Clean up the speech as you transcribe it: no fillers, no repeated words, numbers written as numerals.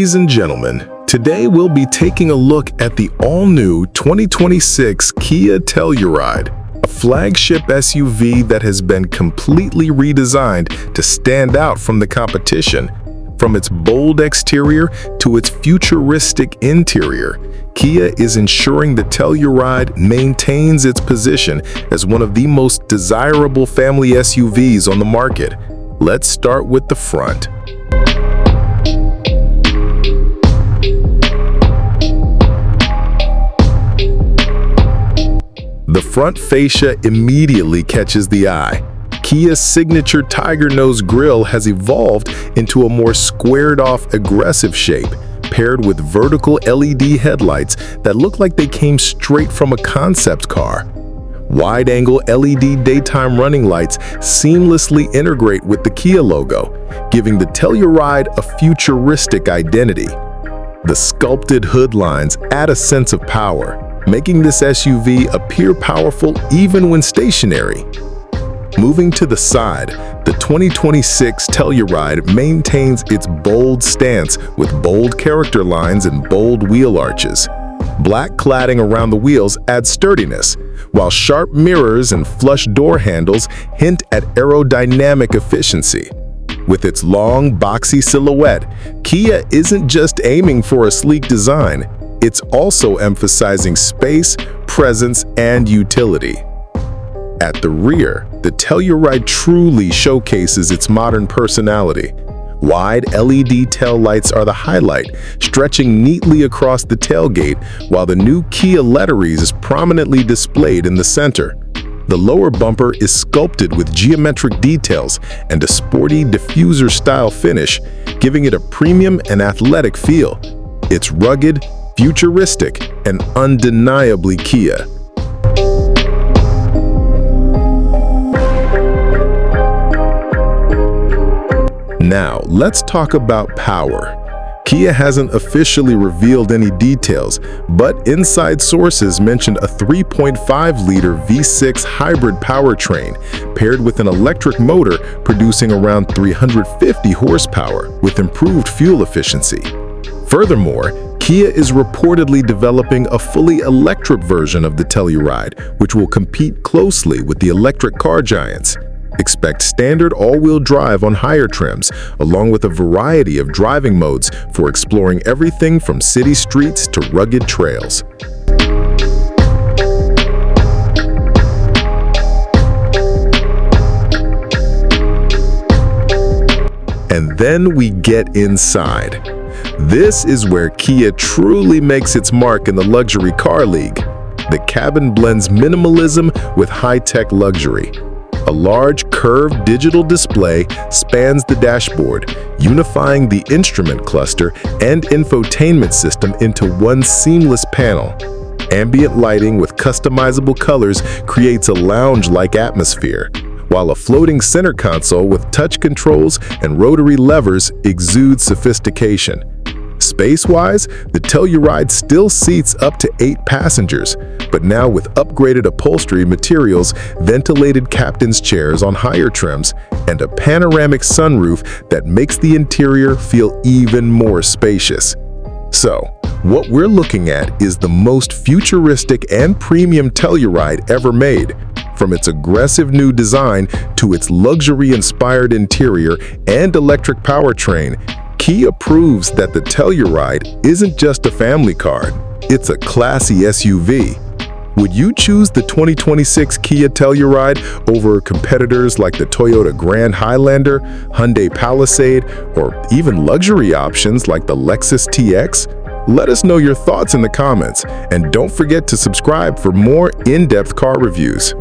Ladies and gentlemen, today we'll be taking a look at the all-new 2026 Kia Telluride, a flagship SUV that has been completely redesigned to stand out from the competition. From its bold exterior to its futuristic interior, Kia is ensuring the Telluride maintains its position as one of the most desirable family SUVs on the market. Let's start with the front. The front fascia immediately catches the eye. Kia's signature tiger nose grille has evolved into a more squared-off, aggressive shape, paired with vertical LED headlights that look like they came straight from a concept car. Wide-angle LED daytime running lights seamlessly integrate with the Kia logo, giving the Telluride a futuristic identity. The sculpted hood lines add a sense of power, making this SUV appear powerful even when stationary. Moving to the side, the 2026 Telluride maintains its bold stance with bold character lines and bold wheel arches. Black cladding around the wheels adds sturdiness, while sharp mirrors and flush door handles hint at aerodynamic efficiency. With its long, boxy silhouette, Kia isn't just aiming for a sleek design, it's also emphasizing space, presence, and utility. At the rear, the Telluride truly showcases its modern personality. Wide LED tail lights are the highlight, stretching neatly across the tailgate, while the new Kia letteries is prominently displayed in the center. The lower bumper is sculpted with geometric details and a sporty diffuser-style finish, giving it a premium and athletic feel. It's rugged, futuristic, and undeniably Kia. Now, let's talk about power. Kia hasn't officially revealed any details, but inside sources mentioned a 3.5-liter V6 hybrid powertrain paired with an electric motor producing around 350 horsepower with improved fuel efficiency. Furthermore, Kia is reportedly developing a fully electric version of the Telluride, which will compete closely with the electric car giants. Expect standard all-wheel drive on higher trims, along with a variety of driving modes for exploring everything from city streets to rugged trails. And then we get inside. This is where Kia truly makes its mark in the luxury car league. The cabin blends minimalism with high-tech luxury. A large, curved digital display spans the dashboard, unifying the instrument cluster and infotainment system into one seamless panel. Ambient lighting with customizable colors creates a lounge-like atmosphere, while a floating center console with touch controls and rotary levers exudes sophistication. Space-wise, the Telluride still seats up to 8 passengers, but now with upgraded upholstery materials, ventilated captain's chairs on higher trims, and a panoramic sunroof that makes the interior feel even more spacious. So, what we're looking at is the most futuristic and premium Telluride ever made. From its aggressive new design to its luxury-inspired interior and electric powertrain, Kia proves that the Telluride isn't just a family car, it's a classy SUV. Would you choose the 2026 Kia Telluride over competitors like the Toyota Grand Highlander, Hyundai Palisade, or even luxury options like the Lexus TX? Let us know your thoughts in the comments, and don't forget to subscribe for more in-depth car reviews.